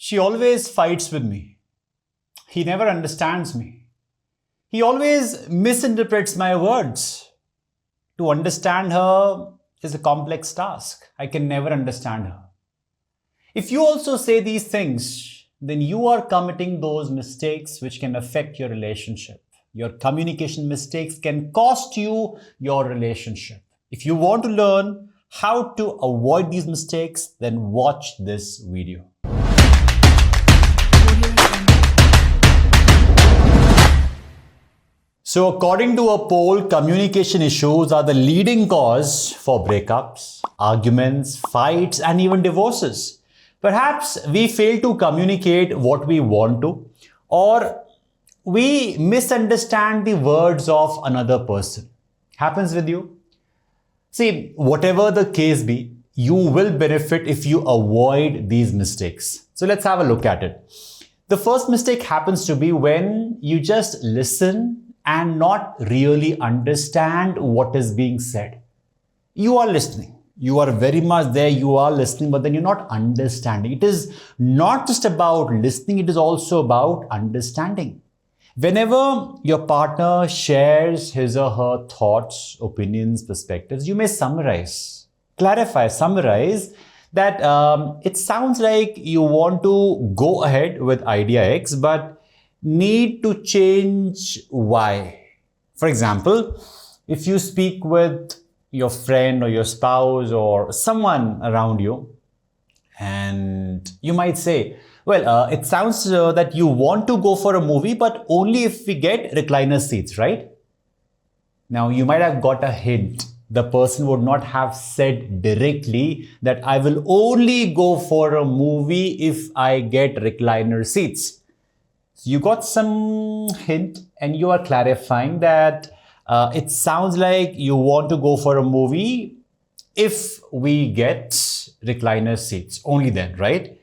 She always fights with me. He never understands me. He always misinterprets my words. To understand her is a complex task. I can never understand her. If you also say these things, then you are committing those mistakes which can affect your relationship. Your communication mistakes can cost you your relationship. If you want to learn how to avoid these mistakes, then watch this video. So according to a poll, communication issues are the leading cause for breakups, arguments, fights, and even divorces. Perhaps we fail to communicate what we want to, or we misunderstand the words of another person. Happens with you? See, whatever the case be, you will benefit if you avoid these mistakes. So let's have a look at it. The first mistake happens to be when you just listen and not really understand what is being said. You are listening. You are very much there, you are listening, but then you're not understanding. It is not just about listening, it is also about understanding. Whenever your partner shares his or her thoughts, opinions, perspectives, you may summarize, clarify, summarize that it sounds like you want to go ahead with idea X, but need to change Y. For example, if you speak with your friend or your spouse or someone around you, and you might say, well, it sounds that you want to go for a movie, but only if we get recliner seats, right? Now, you might have got a hint. The person would not have said directly that I will only go for a movie if I get recliner seats. So you got some hint and you are clarifying that it sounds like you want to go for a movie if we get recliner seats, only then, right?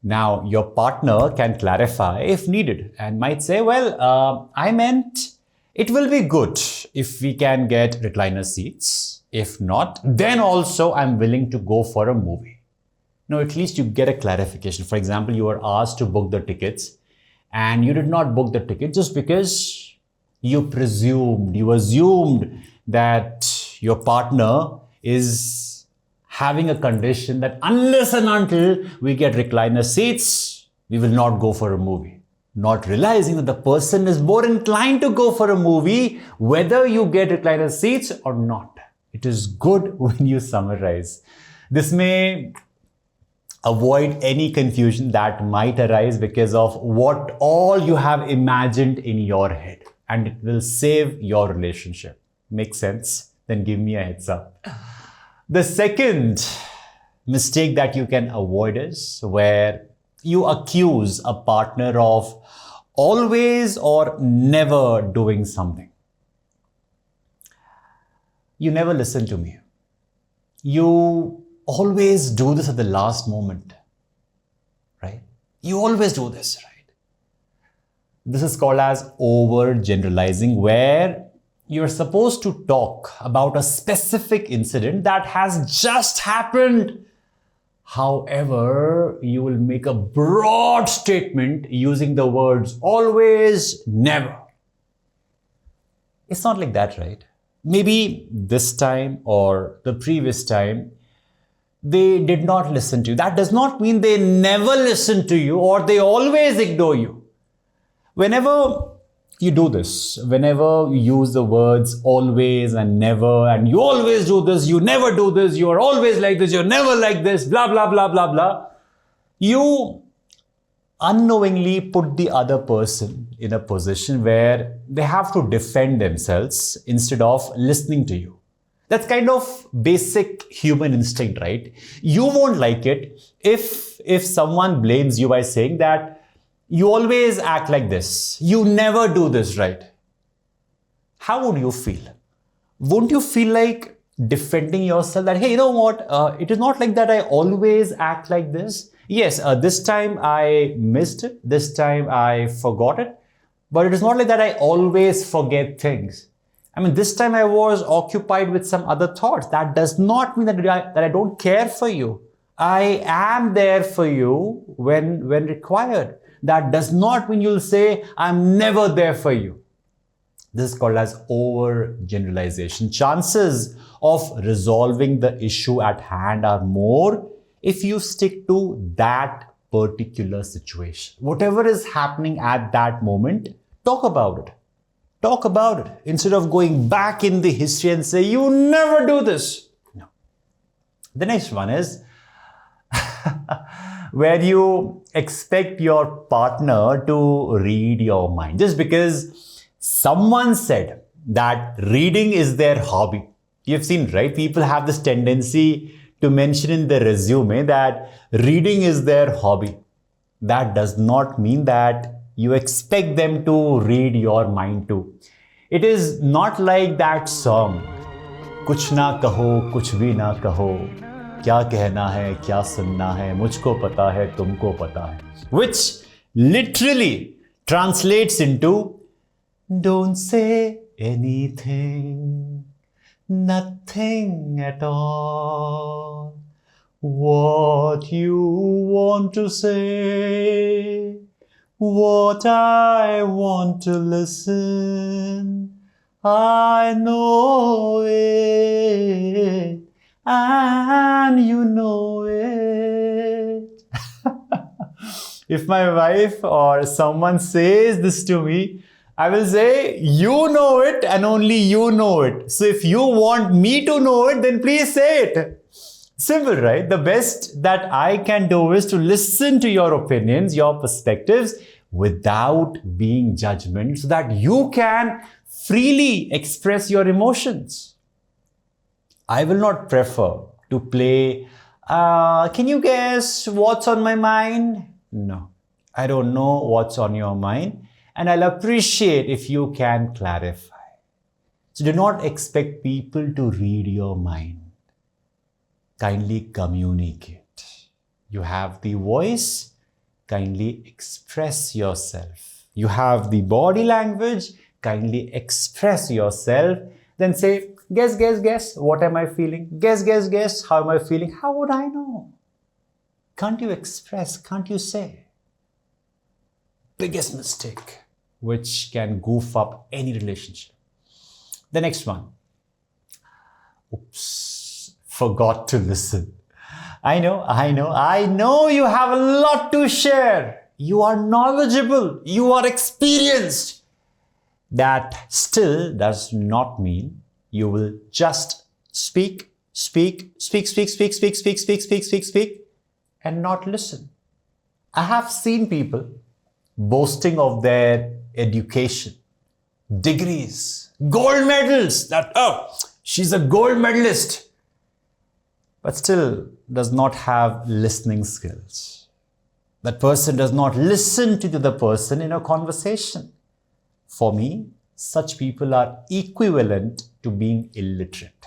Now, your partner can clarify if needed and might say, well, I meant it will be good if we can get recliner seats. If not, then also I'm willing to go for a movie. Now, at least you get a clarification. For example, you were asked to book the tickets and you did not book the ticket just because you assumed that your partner is having a condition that unless and until we get recliner seats, we will not go for a movie. Not realizing that the person is more inclined to go for a movie whether you get recliner seats or not. It is good when you summarize. This may avoid any confusion that might arise because of what all you have imagined in your head, and it will save your relationship. Makes sense? Then give me a heads up. The second mistake that you can avoid is where you accuse a partner of always or never doing something. You never listen to me. You always do this at the last moment, right? You always do this, right? This is called as overgeneralizing, where you're supposed to talk about a specific incident that has just happened. However, you will make a broad statement using the words always, never. It's not like that, right? Maybe this time or the previous time, they did not listen to you. That does not mean they never listen to you or they always ignore you. Whenever you do this, whenever you use the words always and never, and you always do this, you never do this, you are always like this, you're never like this, blah, blah, blah, blah, blah, you unknowingly put the other person in a position where they have to defend themselves instead of listening to you. That's kind of basic human instinct, right? You won't like it if someone blames you by saying that you always act like this, you never do this, right? How would you feel? Won't you feel like defending yourself that, hey, you know what? It is not like that I always act like this. Yes, this time I missed it. This time I forgot it. But it is not like that I always forget things. I mean, this time I was occupied with some other thoughts. That does not mean that I don't care for you. I am there for you when required. That does not mean you'll say, I'm never there for you. This is called as overgeneralization. Chances of resolving the issue at hand are more if you stick to that particular situation. Whatever is happening at that moment, talk about it. Talk about it instead of going back in the history and say, you never do this. No. The next one is where you expect your partner to read your mind. Just because someone said that reading is their hobby. You've seen, right? People have this tendency to mention in their resume that reading is their hobby. That does not mean that you expect them to read your mind too. It is not like that song, कुछ ना कहो, कुछ भी ना कहो, क्या कहना है, क्या सुनना है, मुझको पता है, तुमको पता है, which literally translates into, don't say anything, nothing at all. What you want to say, what I want to listen, I know it, and you know it. If my wife or someone says this to me, I will say, you know it and only you know it. So if you want me to know it, then please say it. Simple, right? The best that I can do is to listen to your opinions, your perspectives without being judgmental so that you can freely express your emotions. I will not prefer to play, can you guess what's on my mind? No, I don't know what's on your mind. And I'll appreciate if you can clarify. So do not expect people to read your mind. Kindly communicate. You have the voice, kindly express yourself. You have the body language, kindly express yourself. Then say, guess, what am I feeling? Guess, how am I feeling? How would I know? Can't you express? Can't you say? Biggest mistake, which can goof up any relationship. The next one. Oops, forgot to listen. I know you have a lot to share. You are knowledgeable. You are experienced. That still does not mean you will just speak, and not listen. I have seen people boasting of their education, degrees, gold medals, that, oh, she's a gold medalist, but still does not have listening skills. That person does not listen to the other person in a conversation. For me, such people are equivalent to being illiterate.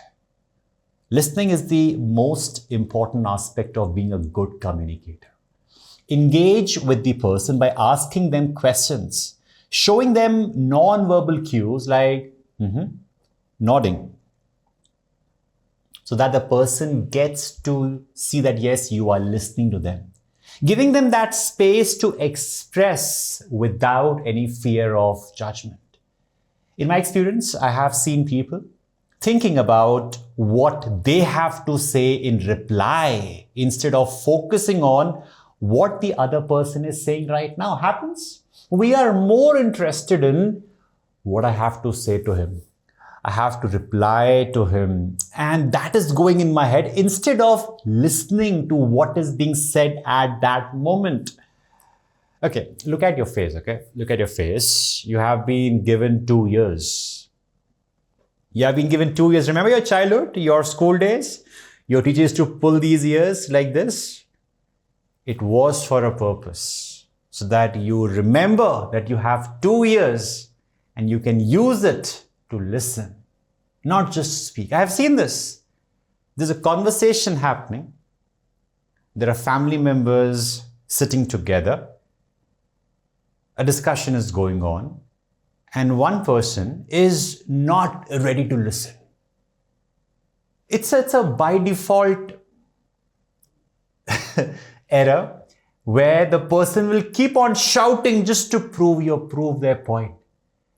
Listening is the most important aspect of being a good communicator. Engage with the person by asking them questions, showing them non-verbal cues like nodding, so that the person gets to see that, yes, you are listening to them. Giving them that space to express without any fear of judgment. In my experience, I have seen people thinking about what they have to say in reply instead of focusing on what the other person is saying right now. Happens. We are more interested in what I have to say to him. I have to reply to him. And that is going in my head instead of listening to what is being said at that moment. Okay, look at your face, okay? Look at your face. You have been given 2 years. You have been given 2 years. Remember your childhood, your school days? Your teacher used to pull these ears like this. It was for a purpose, so that you remember that you have 2 years and you can use it to listen, not just speak. I have seen this. There's a conversation happening. There are family members sitting together. A discussion is going on, and one person is not ready to listen. It's a by default error where the person will keep on shouting just to prove their point.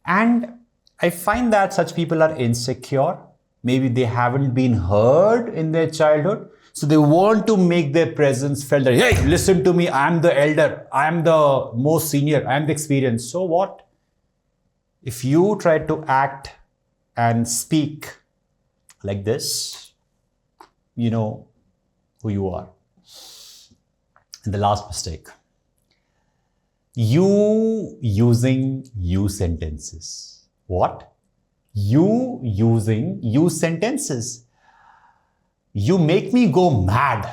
And I find that such people are insecure. Maybe they haven't been heard in their childhood. So they want to make their presence felt that, hey, listen to me, I'm the elder, I'm the most senior, I'm the experienced. So what? If you try to act and speak like this, you know who you are. And the last mistake, you using you sentences. What? You using you sentences. You make me go mad.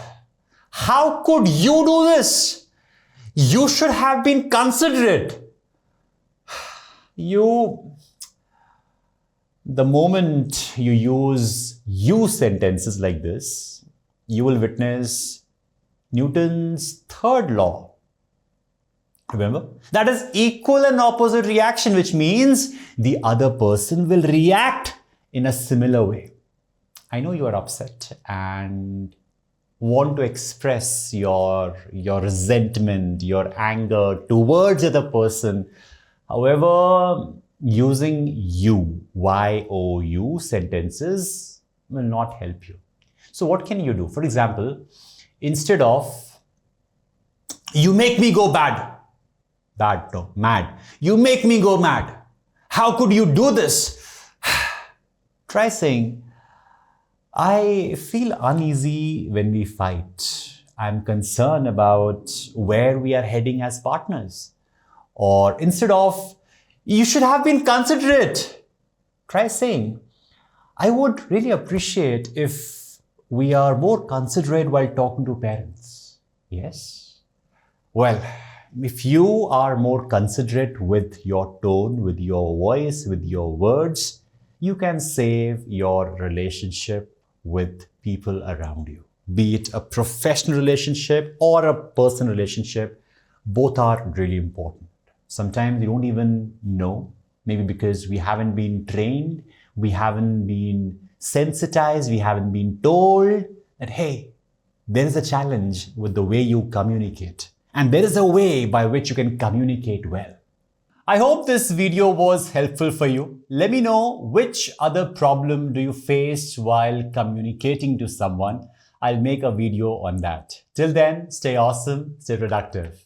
How could you do this? You should have been considerate. The moment you use you sentences like this, you will witness Newton's third law. Remember? That is equal and opposite reaction, which means the other person will react in a similar way. I know you are upset and want to express your resentment, your anger towards the other person. However, using you, Y-O-U sentences will not help you. So what can you do? For example, instead of, you make me go mad. You make me go mad. How could you do this? Try saying, I feel uneasy when we fight. I'm concerned about where we are heading as partners. Or instead of, you should have been considerate. Try saying, I would really appreciate if we are more considerate while talking to parents. Yes? Well, if you are more considerate with your tone, with your voice, with your words, you can save your relationship with people around you. Be it a professional relationship or a personal relationship, both are really important. Sometimes we don't even know, maybe because we haven't been trained, we haven't been sensitized, we haven't been told that, hey, there is a challenge with the way you communicate. And there is a way by which you can communicate well. I hope this video was helpful for you. Let me know which other problem do you face while communicating to someone. I'll make a video on that. Till then, stay awesome, stay productive.